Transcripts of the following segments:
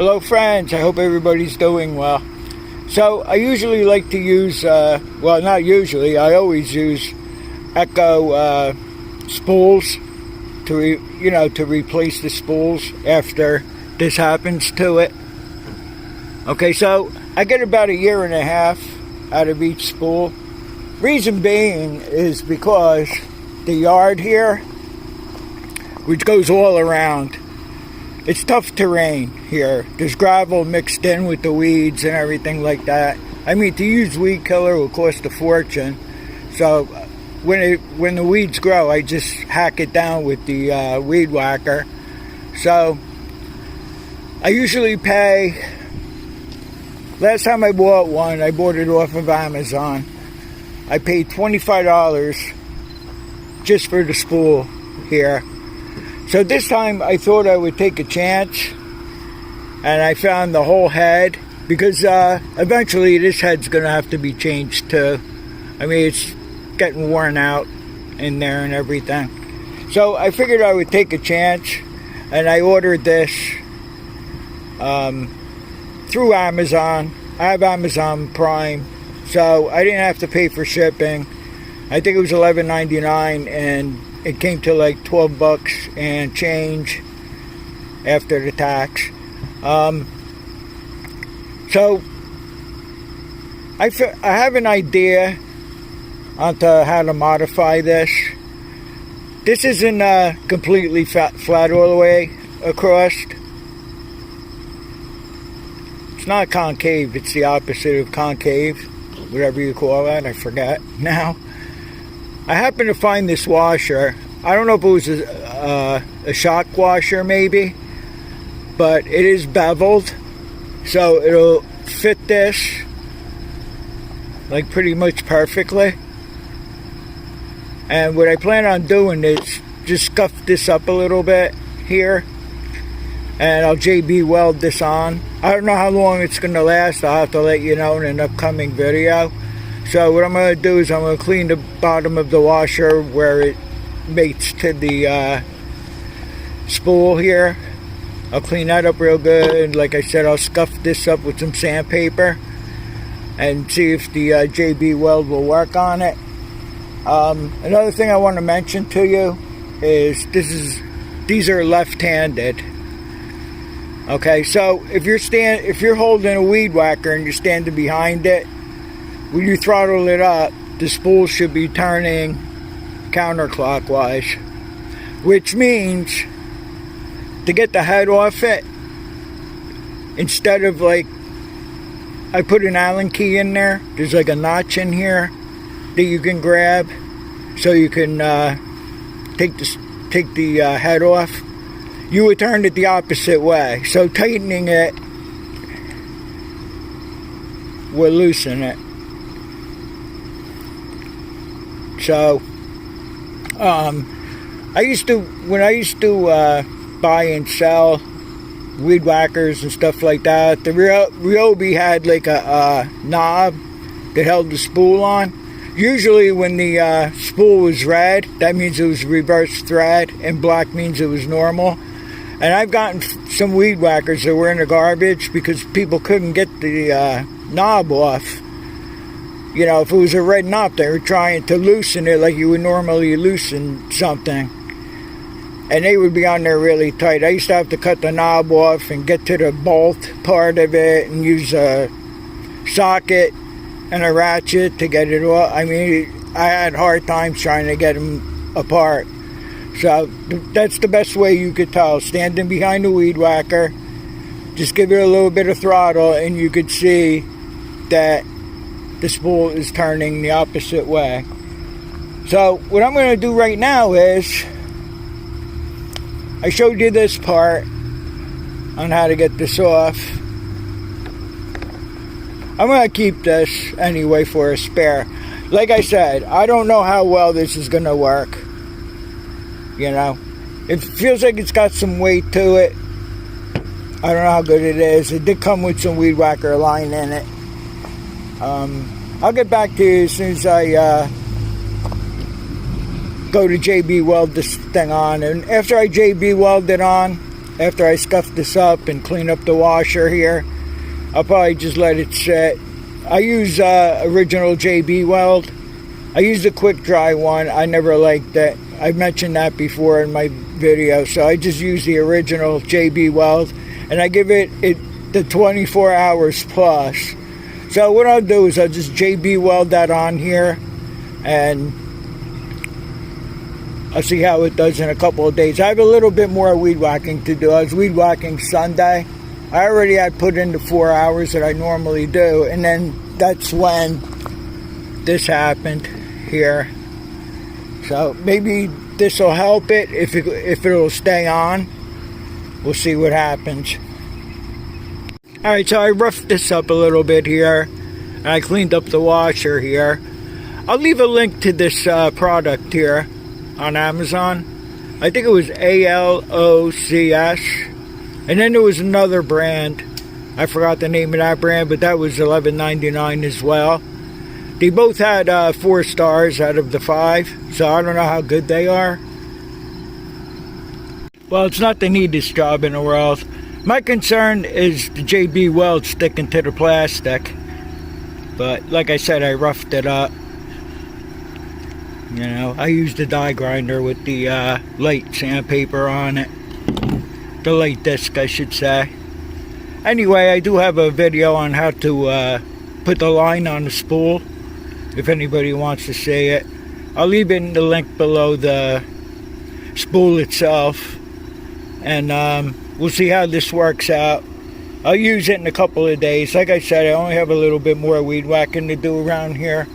Hello friends, I hope everybody's doing well. So I usually like to use, well not usually, I always use Echo spools to replace the spools after this happens to it. Okay, so I get about 1.5 years out of each spool. Reason being is because the yard here, which goes all around, it's tough terrain here. There's gravel mixed in with the weeds and everything like that. I mean, to use weed killer will cost a fortune. So when the weeds grow, I just hack it down with the weed whacker. So I usually pay, last time I bought one, I bought it off of Amazon. I paid $25 just for the spool here. So this time I thought I would take a chance, and I found the whole head, because eventually this head's going to have to be changed too. I mean, it's getting worn out in there and everything. So I figured I would take a chance, and I ordered this through Amazon. I have Amazon Prime, so I didn't have to pay for shipping. I think it was $11.99, and it came to like $12 and change after the tax. So I have an idea onto how to modify this. This isn't completely flat all the way across. It's not concave, it's the opposite of concave, whatever you call that, I forget now. I happened to find this washer. I don't know if it was a shock washer maybe, but it is beveled, so it'll fit this like pretty much perfectly. And what I plan on doing is just scuff this up a little bit here, and I'll JB weld this on. I don't know how long it's going to last. I'll have to let you know in an upcoming video. So what I'm going to do is I'm going to clean the bottom of the washer where it mates to the spool here. I'll clean that up real good. Like I said, I'll scuff this up with some sandpaper and see if the JB weld will work on it. Another thing I want to mention to you is these are left-handed. Okay, so if you're holding a weed whacker and you're standing behind it, when you throttle it up, the spool should be turning counterclockwise, which means to get the head off it, instead of like, I put an Allen key in there, there's like a notch in here that you can grab so you can take the head off. You would turn it the opposite way, so tightening it will loosen it. So when I used to buy and sell weed whackers and stuff like that, the Ryobi had like a knob that held the spool on. Usually when the spool was red, that means it was reverse thread, and black means it was normal. And I've gotten some weed whackers that were in the garbage because people couldn't get the knob off. You know, if it was a red knob, they were trying to loosen it like you would normally loosen something, and they would be on there really tight. I used to have to cut the knob off and get to the bolt part of it and use a socket and a ratchet to get it off. I mean, I had hard times trying to get them apart. So that's the best way you could tell. Standing behind the weed whacker, just give it a little bit of throttle and you could see that the spool is turning the opposite way. So what I'm going to do right now is, I showed you this part on how to get this off. I'm going to keep this anyway for a spare. Like I said, I don't know how well this is going to work. You know, it feels like it's got some weight to it. I don't know how good it is. It did come with some weed whacker line in it. I'll get back to you as soon as I go to JB weld this thing on. And after I JB weld it on after I scuff this up and clean up the washer here, I'll probably just let it sit. I use original JB weld. I use the quick dry one. I never liked that. I mentioned that before in my video. So I just use the original JB weld, and I give it the 24 hours plus. So what I'll do is I'll just JB weld that on here, and I'll see how it does in a couple of days. I have a little bit more weed whacking to do. I was weed whacking Sunday. I already had put in the 4 hours that I normally do, and then that's when this happened here. So maybe this will help it if it'll stay on. We'll see what happens. Alright, so I roughed this up a little bit here, and I cleaned up the washer here. I'll leave a link to this product here on Amazon. I think it was ALOCS. And then there was another brand. I forgot the name of that brand, but that was $11.99 as well. They both had 4 stars out of the 5, so I don't know how good they are. Well, it's not the neatest job in the world. My concern is the JB weld sticking to the plastic. But like I said, I roughed it up. You know, I used the die grinder with the light sandpaper on it. The light disc, I should say. Anyway, I do have a video on how to put the line on the spool, if anybody wants to see it. I'll leave in the link below the spool itself, and we'll see how this works out. I'll use it in a couple of days. Like I said, I only have a little bit more weed whacking to do around here,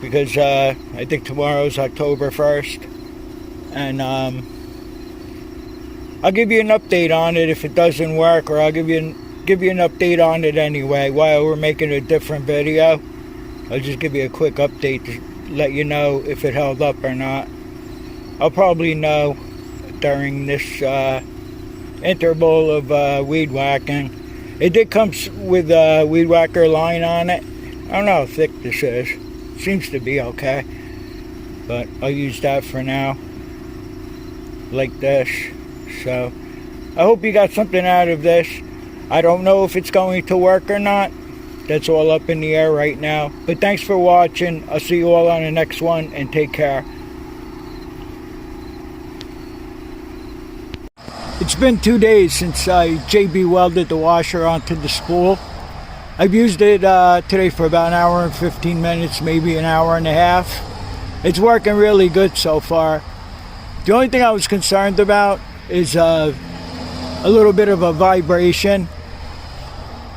because I think tomorrow's October 1st, and I'll give you an update on it if it doesn't work, or I'll give you an update on it anyway while we're making a different video. I'll just give you a quick update to let you know if it held up or not. I'll probably know during this interval of weed whacking. It did come with a weed whacker line on it. I don't know how thick this is. Seems to be okay, but I'll use that for now, like this. So I hope you got something out of this. I don't know if it's going to work or not. That's all up in the air right now. But thanks for watching. I'll see you all on the next one, and take care. It's been 2 days since I JB welded the washer onto the spool. I've used it today for about an hour and 15 minutes, maybe an hour and a half. It's working really good so far. The only thing I was concerned about is a little bit of a vibration.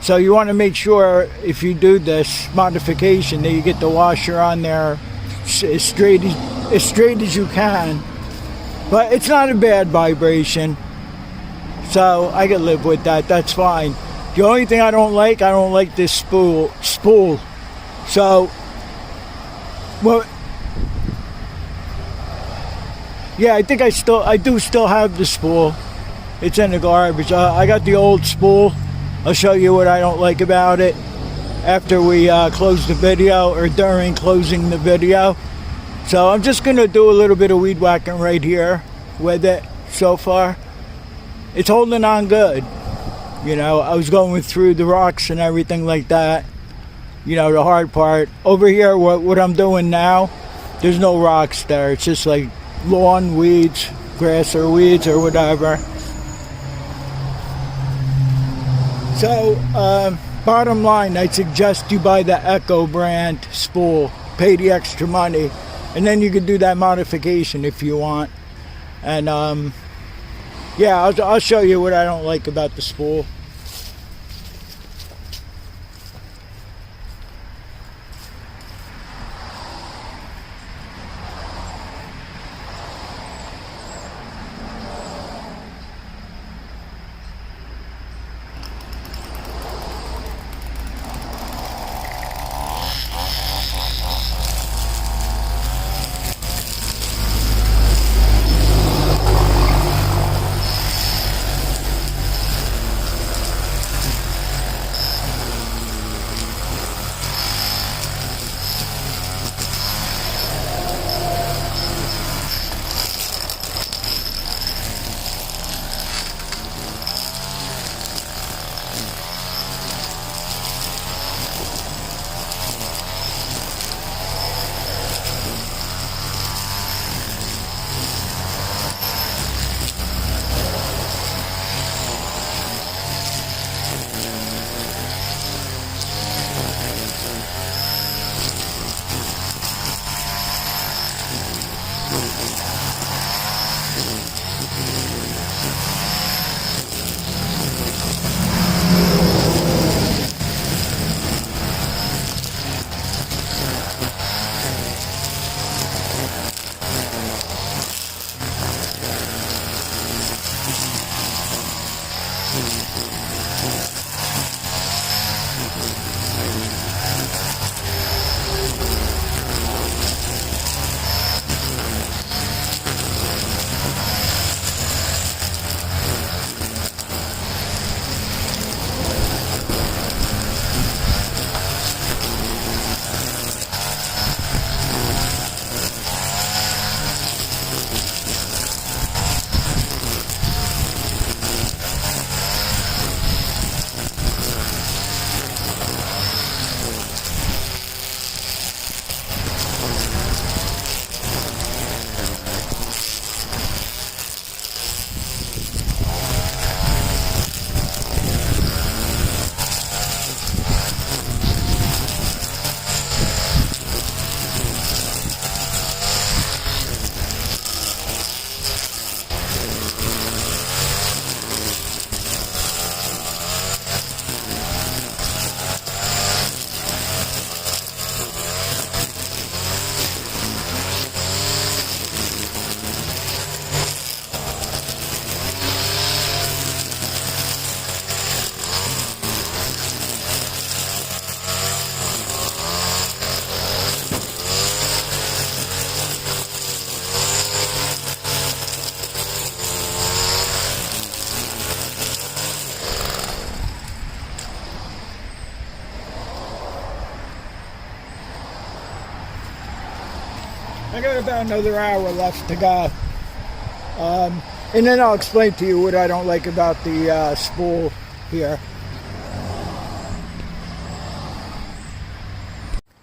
So you want to make sure if you do this modification that you get the washer on there as straight as you can. But it's not a bad vibration, so I can live with that. That's fine. The only thing I don't like this spool. So, well, yeah, I think I do still have the spool. It's in the garbage. I got the old spool. I'll show you what I don't like about it after we close the video, or during closing the video. So I'm just going to do a little bit of weed whacking right here with it so far. It's holding on good. You know, I was going through the rocks and everything like that. You know, the hard part. Over here, what I'm doing now, there's no rocks there. It's just like lawn weeds, grass or weeds or whatever. So, bottom line, I suggest you buy the Echo brand spool. Pay the extra money, and then you can do that modification if you want. And yeah, I'll show you what I don't like about the spool. I got about another hour left to go. And then I'll explain to you what I don't like about the spool here.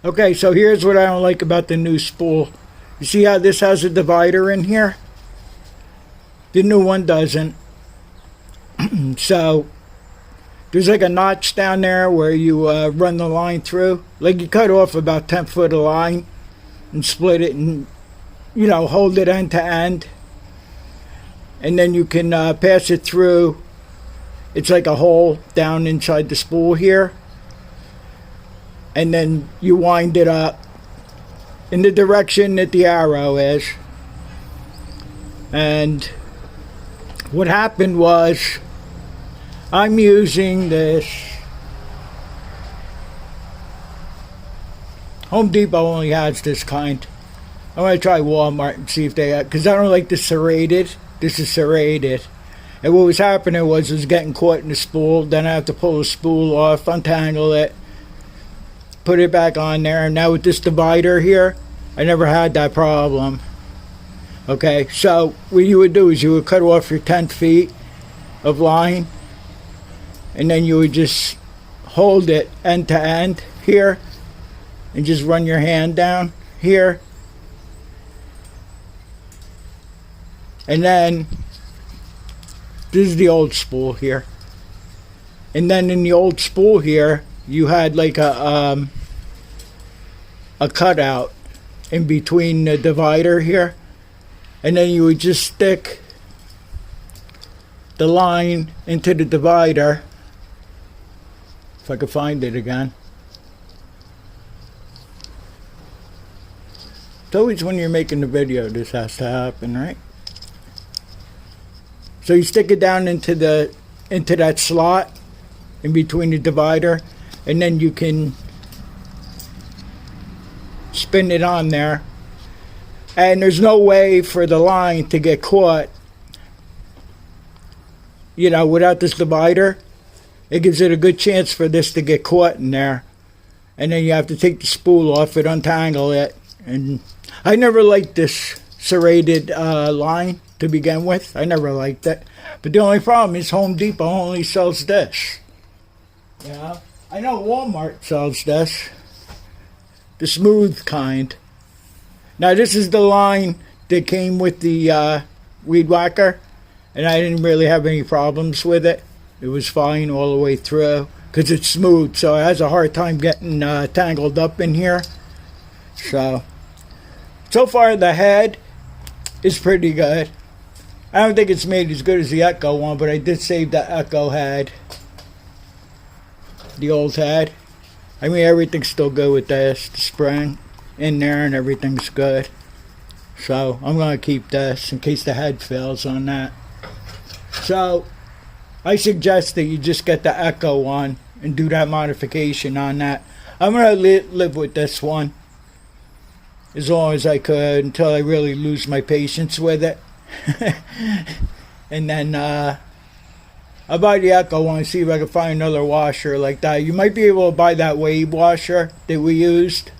Okay, so here's what I don't like about the new spool. You see how this has a divider in here? The new one doesn't. So there's like a notch down there where you run the line through. Like you cut off about 10 foot of line and split it and, you know, hold it end to end. And then you can pass it through. It's like a hole down inside the spool here. And then you wind it up in the direction that the arrow is. And what happened was, I'm using this Home Depot only has this kind. I'm going to try Walmart and see if they have, because I don't like the serrated. This is serrated. And what was happening was it was getting caught in the spool. Then I have to pull the spool off, untangle it, put it back on there. And now with this divider here, I never had that problem. Okay, so what you would do is you would cut off your 10 feet of line, and then you would just hold it end to end here and just run your hand down here. And then this is the old spool here. And then in the old spool here, you had like a cutout in between the divider here. And then you would just stick the line into the divider. If I could find it again. It's always when you're making the video this has to happen, right? So you stick it down into that slot in between the divider, and then you can spin it on there. And there's no way for the line to get caught, you know, without this divider. It gives it a good chance for this to get caught in there. And then you have to take the spool off it, untangle it. And I never liked this serrated line to begin with. I never liked it. But the only problem is Home Depot only sells this. Yeah, I know Walmart sells this. The smooth kind. Now this is the line that came with the weed whacker, and I didn't really have any problems with it. It was fine all the way through because it's smooth, so it has a hard time getting tangled up in here. So far the head is pretty good. I don't think it's made as good as the Echo one, but I did save the Echo head, the old head. I mean, everything's still good with this. The spring in there and everything's good. So I'm going to keep this in case the head fails on that. So I suggest that you just get the Echo one and do that modification on that. I'm going to live with this one as long as I could until I really lose my patience with it. And then I'll buy the Echo one and see if I can find another washer like that. You might be able to buy that wave washer that we used.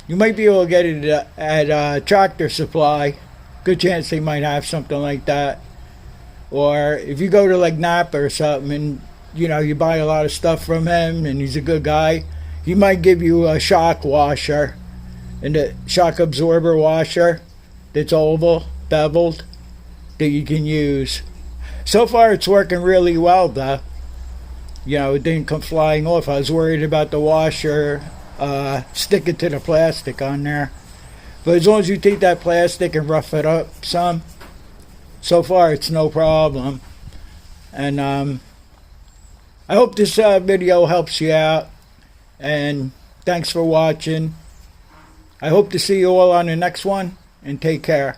You might be able to get it at Tractor Supply. Good chance they might have something like that. Or if you go to like Napa or something and you know you buy a lot of stuff from him and he's a good guy, he might give you a shock washer and a shock absorber washer that's oval, beveled, that you can use. So far it's working really well though. You know, it didn't come flying off. I was worried about the washer sticking to the plastic on there. But as long as you take that plastic and rough it up some, so far it's no problem. And I hope this video helps you out. And thanks for watching. I hope to see you all on the next one. And take care.